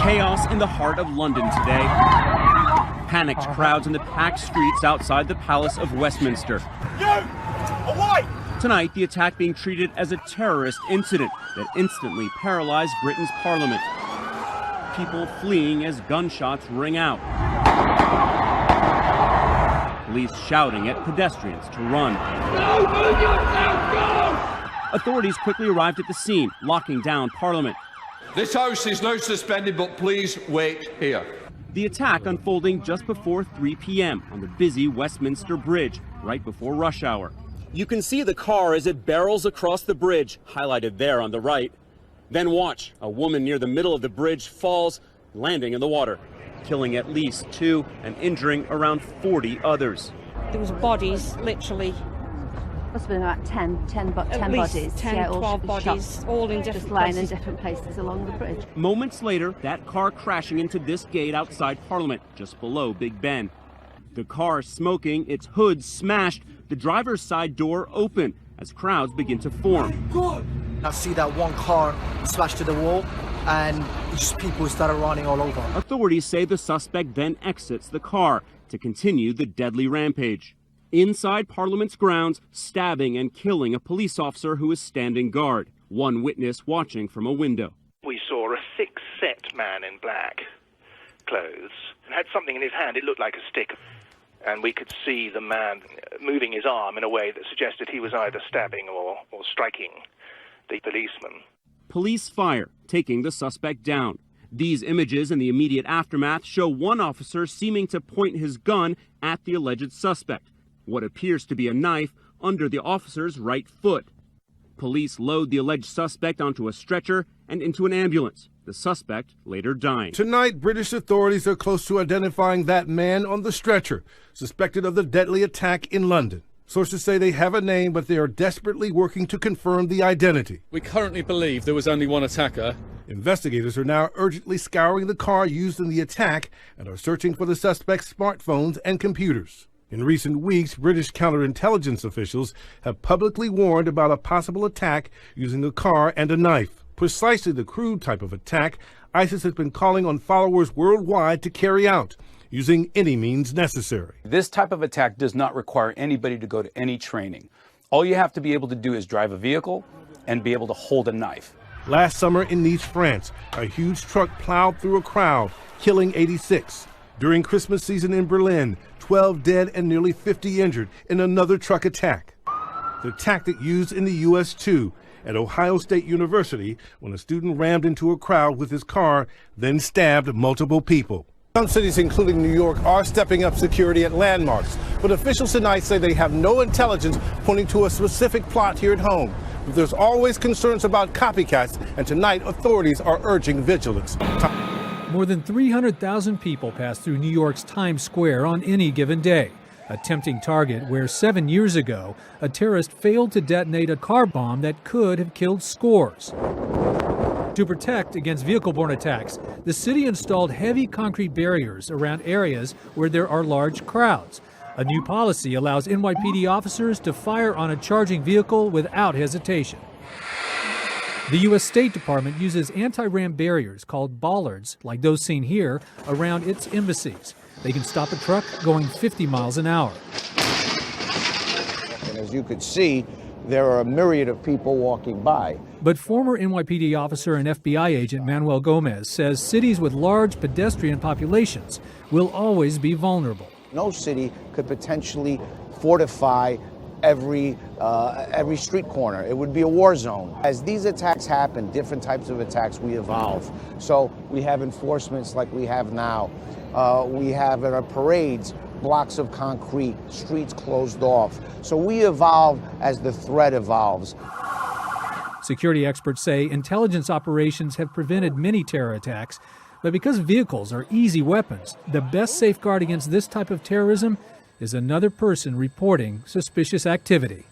Chaos in the heart of London today. Panicked crowds in the packed streets outside the Palace of Westminster. You! Away! Tonight, the attack being treated as a terrorist incident that instantly paralyzed Britain's parliament. People fleeing as gunshots ring out. Police shouting at pedestrians to run. No, move yourself, go! Authorities quickly arrived at the scene, locking down Parliament. This House is now suspended, but please wait here. The attack unfolding just before 3 p.m. on the busy Westminster Bridge, right before rush hour. You can see the car as it barrels across the bridge, highlighted there on the right. Then watch, a woman near the middle of the bridge falls, landing in the water, killing at least 2 and injuring around 40 others. There was bodies, literally. Must have been about 10 bodies. 10, 12 bodies, all in different just lying places. in different places along the bridge. Moments later, that car crashing into this gate outside Parliament, just below Big Ben. The car smoking, its hood smashed, the driver's side door open as crowds begin to form. I see that one car smashed to the wall and just people started running all over. Authorities say the suspect then exits the car to continue the deadly rampage. Inside Parliament's grounds, stabbing and killing a police officer who is standing guard. One witness watching from a window. We saw a thick-set man in black clothes and had something in his hand. It looked like a stick. And we could see the man moving his arm in a way that suggested he was either stabbing or striking the policeman. Police fire, taking the suspect down. These images in the immediate aftermath show one officer seeming to point his gun at the alleged suspect. What appears to be a knife under the officer's right foot. Police load the alleged suspect onto a stretcher and into an ambulance. The suspect later dying. Tonight, British authorities are close to identifying that man on the stretcher, suspected of the deadly attack in London. Sources say they have a name, but they are desperately working to confirm the identity. We currently believe there was only one attacker. Investigators are now urgently scouring the car used in the attack and are searching for the suspect's smartphones and computers. In recent weeks, British counterintelligence officials have publicly warned about a possible attack using a car and a knife. Precisely the crude type of attack ISIS has been calling on followers worldwide to carry out, using any means necessary. This type of attack does not require anybody to go to any training. All you have to be able to do is drive a vehicle and be able to hold a knife. Last summer in Nice, France, a huge truck plowed through a crowd, killing 86. During Christmas season in Berlin, 12 dead and nearly 50 injured in another truck attack. The tactic used in the U.S. too, at Ohio State University, when a student rammed into a crowd with his car, then stabbed multiple people. Some cities, including New York, are stepping up security at landmarks, but officials tonight say they have no intelligence pointing to a specific plot here at home. But there's always concerns about copycats, and tonight authorities are urging vigilance. More than 300,000 people pass through New York's Times Square on any given day, a tempting target where 7 years ago, a terrorist failed to detonate a car bomb that could have killed scores. To protect against vehicle-borne attacks, the city installed heavy concrete barriers around areas where there are large crowds. A new policy allows NYPD officers to fire on a charging vehicle without hesitation. The U.S. State Department uses anti-ram barriers called bollards, like those seen here, around its embassies. They can stop a truck going 50 miles an hour. And as you could see, there are a myriad of people walking by. But former NYPD officer and FBI agent Manuel Gomez says cities with large pedestrian populations will always be vulnerable. No city could potentially fortify every street corner. It would be a war zone. As these attacks happen, different types of attacks, we evolve. So we have enforcements like we have now. We have at our parades blocks of concrete, streets closed off. So we evolve as the threat evolves. Security experts say intelligence operations have prevented many terror attacks, but because vehicles are easy weapons, the best safeguard against this type of terrorism is another person reporting suspicious activity.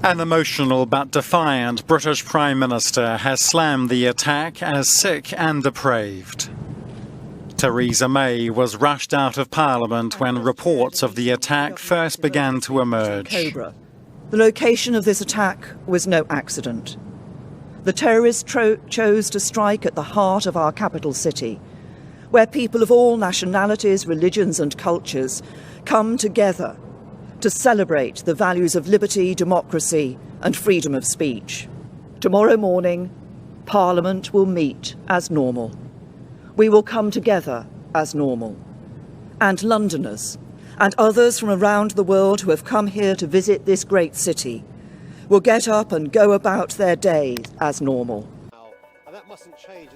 An emotional but defiant British Prime Minister has slammed the attack as sick and depraved. Theresa May was rushed out of Parliament when reports of the attack first began to emerge. The location of this attack was no accident. The terrorists chose to strike at the heart of our capital city, where people of all nationalities, religions and cultures come together to celebrate the values of liberty, democracy and freedom of speech. Tomorrow morning, Parliament will meet as normal. We will come together as normal. And Londoners and others from around the world who have come here to visit this great city will get up and go about their days as normal.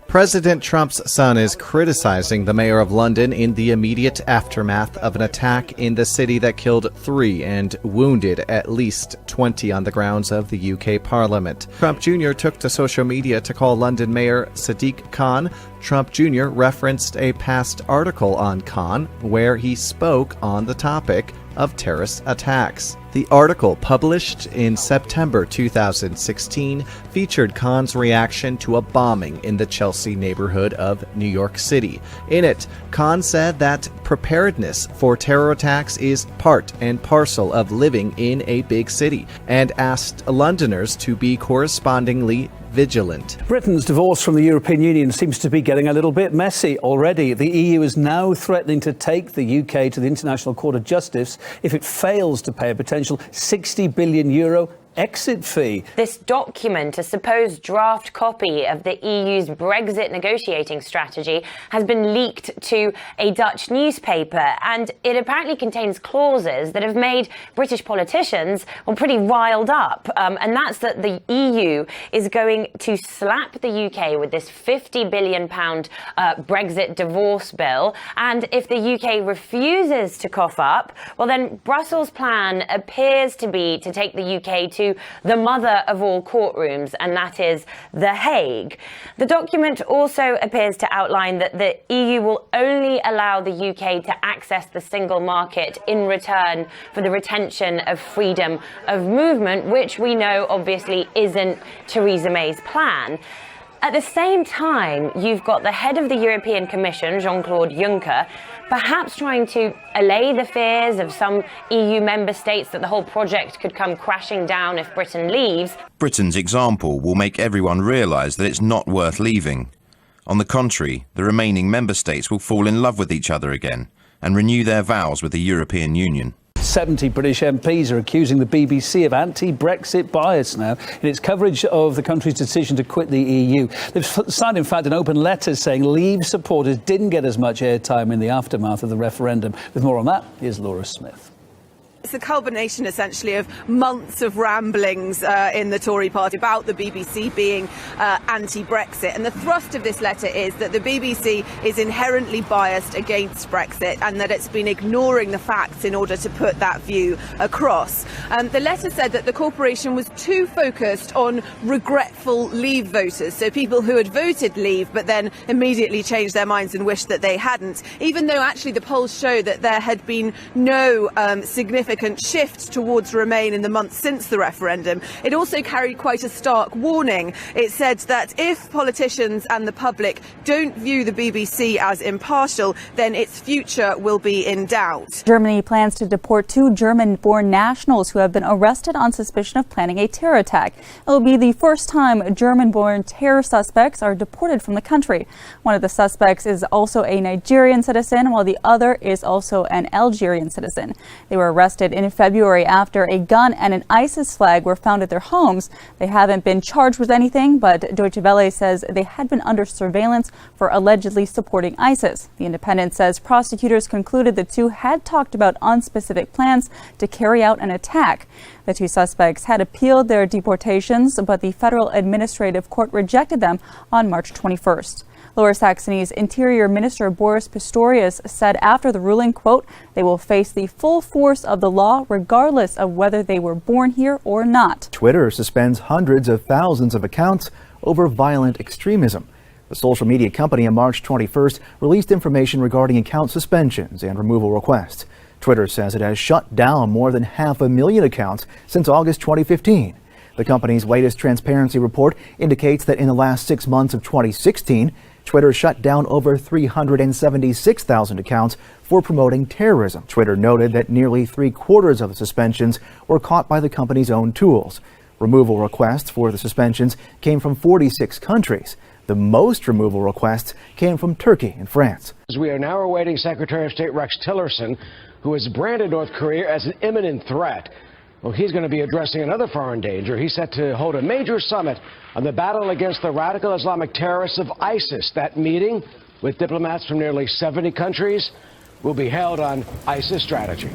President Trump's son is criticizing the mayor of London in the immediate aftermath of an attack in the city that killed 3 and wounded at least 20 on the grounds of the UK Parliament. Trump Jr. took to social media to call London Mayor Sadiq Khan. Trump Jr. referenced a past article on Khan where he spoke on the topic of terrorist attacks. The article, published in September 2016, featured Khan's reaction to a bombing in the Chelsea neighborhood of New York City. In it, Khan said that preparedness for terror attacks is part and parcel of living in a big city, and asked Londoners to be correspondingly vigilant. Britain's divorce from the European Union seems to be getting a little bit messy already. The EU is now threatening to take the UK to the International Court of Justice if it fails to pay a potential €60 billion exit fee. This document, a supposed draft copy of the EU's Brexit negotiating strategy, has been leaked to a Dutch newspaper, and it apparently contains clauses that have made British politicians pretty riled up. And that's that the EU is going to slap the UK with this £50 billion Brexit divorce bill, and if the UK refuses to cough up, well then Brussels' plan appears to be to take the UK to the mother of all courtrooms, and that is The Hague. The document also appears to outline that the EU will only allow the UK to access the single market in return for the retention of freedom of movement, which we know obviously isn't Theresa May's plan. At the same time, you've got the head of the European Commission, Jean-Claude Juncker, perhaps trying to allay the fears of some EU member states that the whole project could come crashing down if Britain leaves. Britain's example will make everyone realise that it's not worth leaving. On the contrary, the remaining member states will fall in love with each other again and renew their vows with the European Union. 70 British MPs are accusing the BBC of anti-Brexit bias now in its coverage of the country's decision to quit the EU. They've signed, in fact, an open letter saying Leave supporters didn't get as much airtime in the aftermath of the referendum. With more on that, here's Laura Smith. It's a culmination, essentially, of months of ramblings in the Tory party about the BBC being anti-Brexit. And the thrust of this letter is that the BBC is inherently biased against Brexit and that it's been ignoring the facts in order to put that view across. The letter said that the corporation was too focused on regretful Leave voters, so people who had voted Leave but then immediately changed their minds and wished that they hadn't, even though actually the polls show that there had been no significant shift towards Remain in the months since the referendum. It also carried quite a stark warning. It said that if politicians and the public don't view the BBC as impartial, then its future will be in doubt. Germany plans to deport 2 German-born nationals who have been arrested on suspicion of planning a terror attack. It will be the first time German-born terror suspects are deported from the country. One of the suspects is also a Nigerian citizen, while the other is also an Algerian citizen. They were arrested in February after a gun and an ISIS flag were found at their homes. They haven't been charged with anything, but Deutsche Welle says they had been under surveillance for allegedly supporting ISIS. The Independent says prosecutors concluded the 2 had talked about unspecific plans to carry out an attack. The 2 suspects had appealed their deportations, but the Federal Administrative Court rejected them on March 21st. Lower Saxony's Interior Minister Boris Pistorius said after the ruling, quote, they will face the full force of the law regardless of whether they were born here or not. Twitter suspends hundreds of thousands of accounts over violent extremism. The social media company on March 21st released information regarding account suspensions and removal requests. Twitter says it has shut down more than 500,000 accounts since August 2015. The company's latest transparency report indicates that in the last 6 months of 2016, Twitter shut down over 376,000 accounts for promoting terrorism. Twitter noted that nearly 3/4 of the suspensions were caught by the company's own tools. Removal requests for the suspensions came from 46 countries. The most removal requests came from Turkey and France. We are now awaiting Secretary of State Rex Tillerson, who has branded North Korea as an imminent threat. Well, he's going to be addressing another foreign danger. He's set to hold a major summit on the battle against the radical Islamic terrorists of ISIS. That meeting, with diplomats from nearly 70 countries, will be held on ISIS strategy.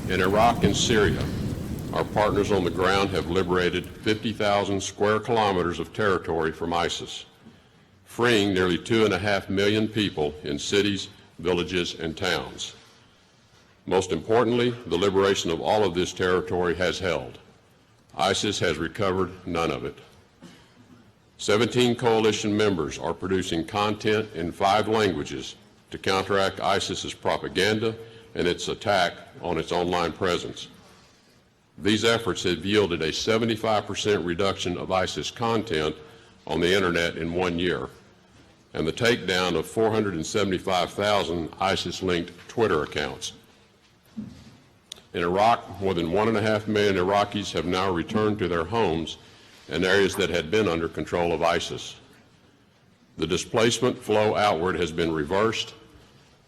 In Iraq and Syria, our partners on the ground have liberated 50,000 square kilometers of territory from ISIS, freeing nearly 2.5 million people in cities, villages, and towns. Most importantly, the liberation of all of this territory has held. ISIS has recovered none of it. 17 coalition members are producing content in 5 languages to counteract ISIS's propaganda and its attack on its online presence. These efforts have yielded a 75% reduction of ISIS content on the internet in 1 year, and the takedown of 475,000 ISIS-linked Twitter accounts. In Iraq, more than 1.5 million Iraqis have now returned to their homes in areas that had been under control of ISIS. The displacement flow outward has been reversed,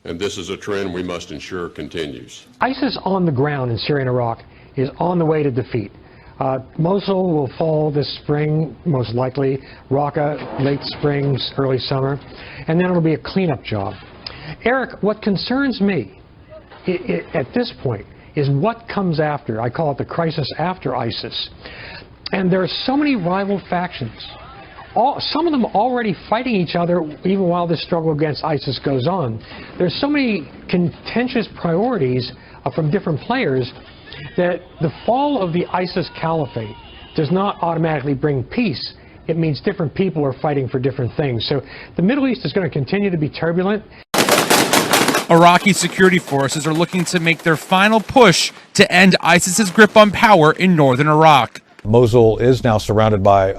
and this is a trend we must ensure continues. ISIS on the ground in Syria and Iraq is on the way to defeat. Mosul will fall this spring, most likely. Raqqa, late spring, early summer. And then it'll be a cleanup job. Eric, what concerns me at this point is what comes after. I call it the crisis after ISIS. And there are so many rival factions. Some of them already fighting each other even while this struggle against ISIS goes on. There's so many contentious priorities from different players that the fall of the ISIS caliphate does not automatically bring peace. It means different people are fighting for different things. So the Middle East is going to continue to be turbulent. Iraqi security forces are looking to make their final push to end ISIS's grip on power in northern Iraq. Mosul is now surrounded by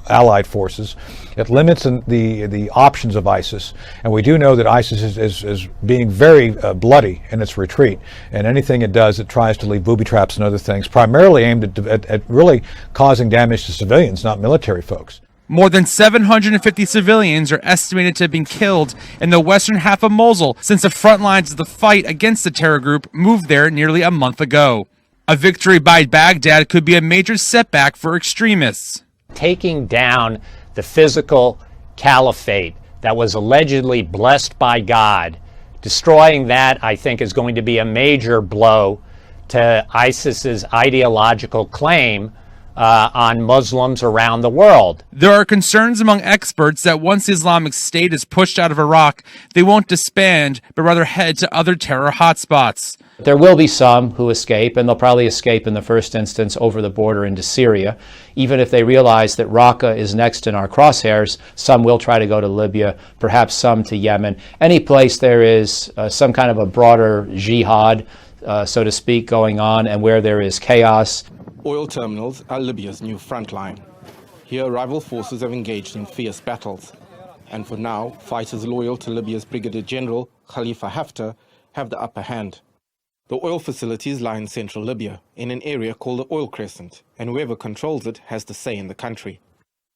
allied forces. It limits the options of ISIS, and we do know that ISIS is being very bloody in its retreat, and anything it does, it tries to leave booby traps and other things, primarily aimed at really causing damage to civilians, not military folks. More than 750 civilians are estimated to have been killed in the western half of Mosul since the front lines of the fight against the terror group moved there nearly a month ago. A victory by Baghdad could be a major setback for extremists. Taking down the physical caliphate that was allegedly blessed by God, destroying that, I think, is going to be a major blow to ISIS's ideological claim on Muslims around the world. There are concerns among experts that once the Islamic State is pushed out of Iraq, they won't disband, but rather head to other terror hotspots. There will be some who escape, and they'll probably escape in the first instance over the border into Syria. Even if they realize that Raqqa is next in our crosshairs, some will try to go to Libya, perhaps some to Yemen. Any place there is some kind of a broader jihad, so to speak, going on, and where there is chaos. Oil terminals are Libya's new front line. Here, rival forces have engaged in fierce battles. And for now, fighters loyal to Libya's Brigadier General Khalifa Haftar have the upper hand. The oil facilities lie in central Libya, in an area called the Oil Crescent, and whoever controls it has the say in the country.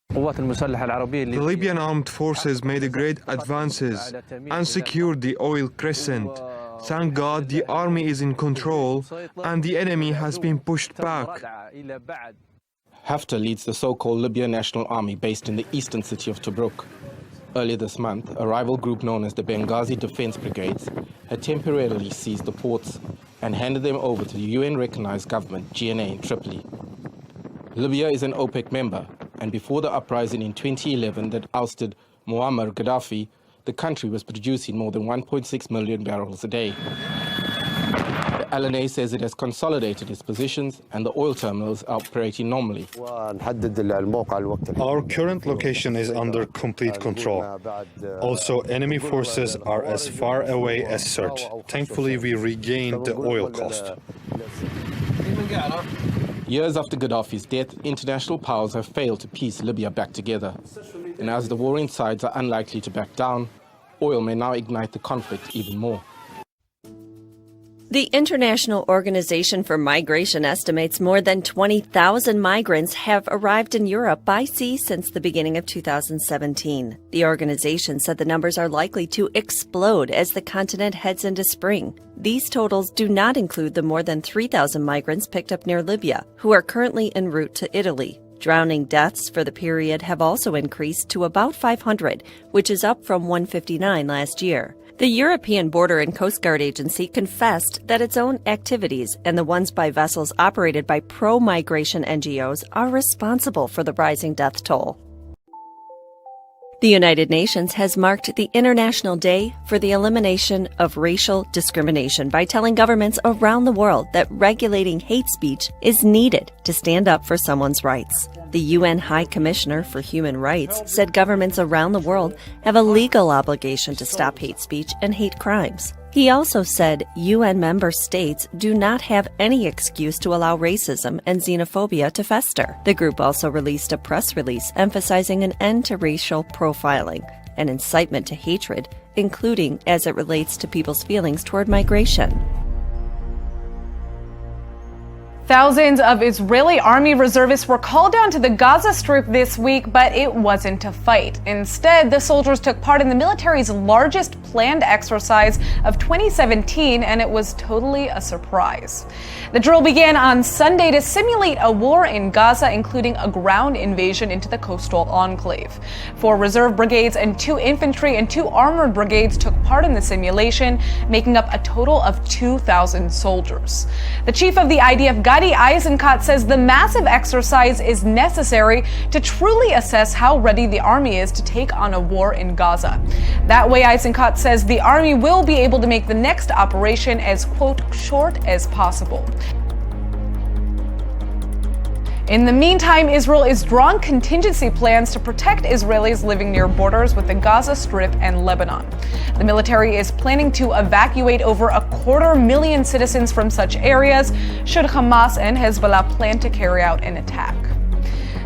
The Libyan armed forces made great advances and secured the Oil Crescent. Thank God the army is in control and the enemy has been pushed back. Haftar leads the so-called Libyan National Army based in the eastern city of Tobruk. Earlier this month, a rival group known as the Benghazi Defense Brigades had temporarily seized the ports and handed them over to the UN-recognized government, GNA, in Tripoli. Libya is an OPEC member, and before the uprising in 2011 that ousted Muammar Gaddafi, the country was producing more than 1.6 million barrels a day. The LNA says it has consolidated its positions and the oil terminals are operating normally. Our current location is under complete control. Also, enemy forces are as far away as search. Thankfully, we regained the oil coast. Years after Gaddafi's death, international powers have failed to piece Libya back together. And as the warring sides are unlikely to back down, oil may now ignite the conflict even more. The The International Organization for Migration estimates more than 20,000 migrants have arrived in Europe by sea since the beginning of 2017. The organization said the numbers are likely to explode as the continent heads into spring. These totals do not include the more than 3,000 migrants picked up near Libya, who are currently en route to Italy. Drowning deaths for the period have also increased to about 500, which is up from 159 last year. The European Border and Coast Guard Agency confessed that its own activities and the ones by vessels operated by pro-migration NGOs are responsible for the rising death toll. The United Nations has marked the International Day for the Elimination of Racial Discrimination by telling governments around the world that regulating hate speech is needed to stand up for someone's rights. The UN High Commissioner for Human Rights said governments around the world have a legal obligation to stop hate speech and hate crimes. He also said UN member states do not have any excuse to allow racism and xenophobia to fester. The group also released a press release emphasizing an end to racial profiling and incitement to hatred, including as it relates to people's feelings toward migration. Thousands of Israeli army reservists were called down to the Gaza Strip this week, but it wasn't to fight. Instead, the soldiers took part in the military's largest planned exercise of 2017, and it was totally a surprise. The drill began on Sunday to simulate a war in Gaza, including a ground invasion into the coastal enclave. 4 reserve brigades and 2 infantry and 2 armored brigades took part in the simulation, making up a total of 2,000 soldiers. The chief of the IDF, Gadi Eisenkot, says the massive exercise is necessary to truly assess how ready the army is to take on a war in Gaza. That way, Eisenkot says the army will be able to make the next operation as, quote, short as possible. In the meantime, Israel is drawing contingency plans to protect Israelis living near borders with the Gaza Strip and Lebanon. The military is planning to evacuate over 250,000 citizens from such areas should Hamas and Hezbollah plan to carry out an attack.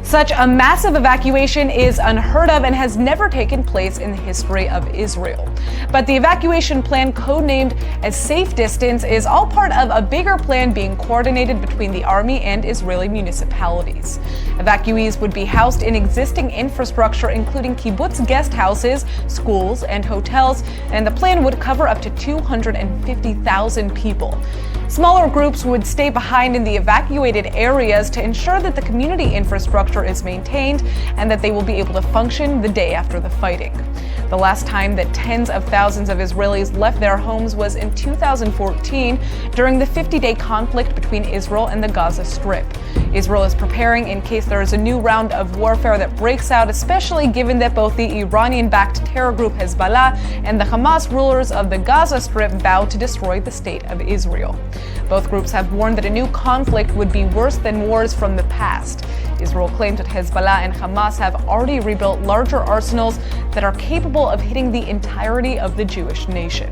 Such a massive evacuation is unheard of and has never taken place in the history of Israel. But the evacuation plan, codenamed as Safe Distance, is all part of a bigger plan being coordinated between the army and Israeli municipalities. Evacuees would be housed in existing infrastructure, including kibbutz guest houses, schools, and hotels, and the plan would cover up to 250,000 people. Smaller groups would stay behind in the evacuated areas to ensure that the community infrastructure is maintained and that they will be able to function the day after the fighting. The last time that tens of thousands of Israelis left their homes was in 2014 during the 50-day conflict between Israel and the Gaza Strip. Israel is preparing in case there is a new round of warfare that breaks out, especially given that both the Iranian-backed terror group Hezbollah and the Hamas rulers of the Gaza Strip vowed to destroy the state of Israel. Both groups have warned that a new conflict would be worse than wars from the past. Israel claims that Hezbollah and Hamas have already rebuilt larger arsenals that are capable of hitting the entirety of the Jewish nation.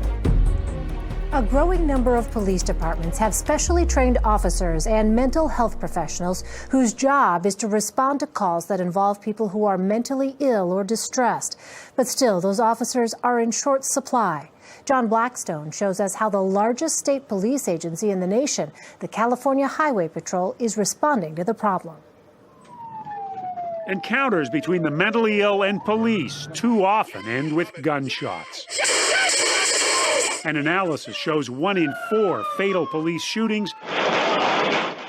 A growing number of police departments have specially trained officers and mental health professionals whose job is to respond to calls that involve people who are mentally ill or distressed. But still, those officers are in short supply. John Blackstone shows us how the largest state police agency in the nation, the California Highway Patrol, is responding to the problem. Encounters between the mentally ill and police too often end with gunshots. An analysis shows 1 in 4 fatal police shootings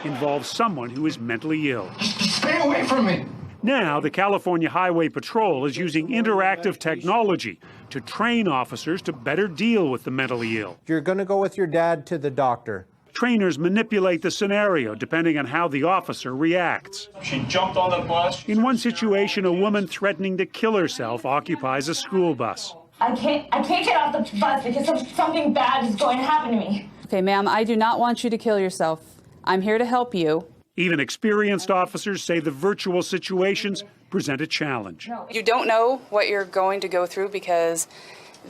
involve someone who is mentally ill. Stay away from me! Now, the California Highway Patrol is using interactive technology to train officers to better deal with the mentally ill. You're going to go with your dad to the doctor. Trainers manipulate the scenario depending on how the officer reacts. She jumped on the bus. In one situation, a woman threatening to kill herself occupies a school bus. I can't get off the bus because something bad is going to happen to me. Okay, ma'am, I do not want you to kill yourself. I'm here to help you. Even experienced officers say the virtual situations present a challenge. You don't know what you're going to go through because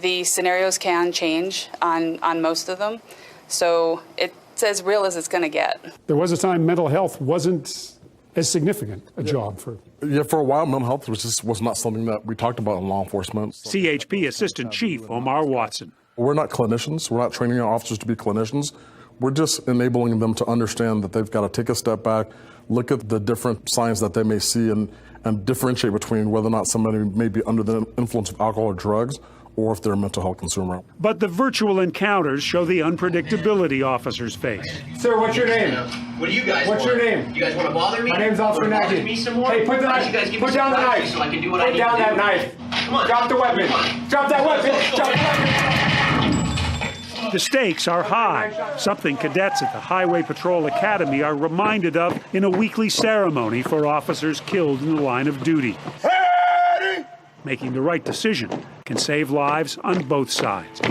the scenarios can change on most of them. So it's as real as it's going to get. There was a time mental health wasn't as significant a job for. Yeah, for a while, mental health was not something that we talked about in law enforcement. CHP Assistant Chief Omar Watson. We're not clinicians. We're not training our officers to be clinicians. We're just enabling them to understand that they've got to take a step back, look at the different signs that they may see, and differentiate between whether or not somebody may be under the influence of alcohol or drugs, or if they're a mental health consumer. But the virtual encounters show the unpredictability officers face. Sir, what's your name? What do you guys What's want? your name? You guys want to bother me? My name's Officer Nagy. Me some more? Hey, put the knife. You guys give me Put some down the knife knife. so I can do what I need Put down to that do. knife. Come on. Drop the weapon. Drop that weapon. Drop the weapon. The stakes are high, something cadets at the Highway Patrol Academy are reminded of in a weekly ceremony for officers killed in the line of duty. Making the right decision can save lives on both sides.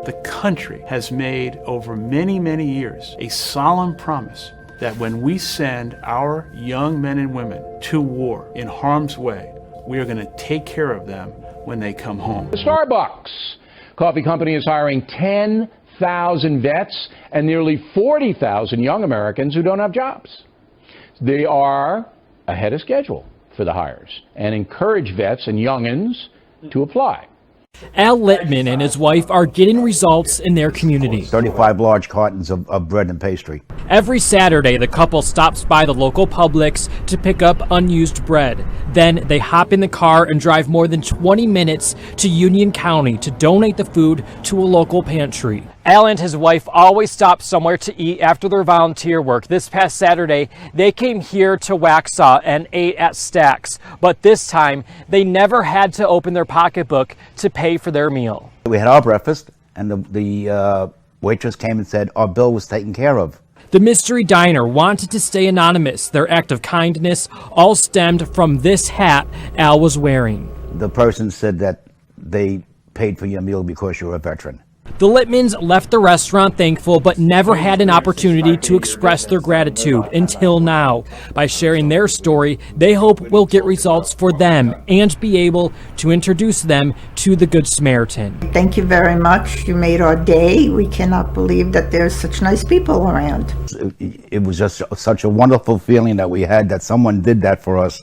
The country has made over many, many years a solemn promise that when we send our young men and women to war in harm's way, we are going to take care of them when they come home. The Starbucks coffee company is hiring 10,000 vets and nearly 40,000 young Americans who don't have jobs. They are ahead of schedule for the hires and encourage vets and youngins to apply. Al Littman and his wife are getting results in their community. 35 large cartons of bread and pastry. Every Saturday, the couple stops by the local Publix to pick up unused bread. Then they hop in the car and drive more than 20 minutes to Union County to donate the food to a local pantry. Al and his wife always stop somewhere to eat after their volunteer work. This past Saturday, they came here to Waxhaw and ate at Stack's. But this time, they never had to open their pocketbook to pay for their meal. We had our breakfast, and the waitress came and said our bill was taken care of. The mystery diner wanted to stay anonymous. Their act of kindness all stemmed from this hat Al was wearing. The person said that they paid for your meal because you're a veteran. The Littmans left the restaurant thankful, but never had an opportunity to express their gratitude until now. By sharing their story, they hope will get results for them and be able to introduce them to the Good Samaritan. Thank you very much. You made our day. We cannot believe that there's such nice people around. It was just such a wonderful feeling that we had that someone did that for us.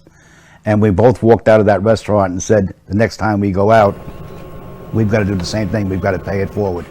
And we both walked out of that restaurant and said, the next time we go out, we've got to do the same thing. We've got to pay it forward.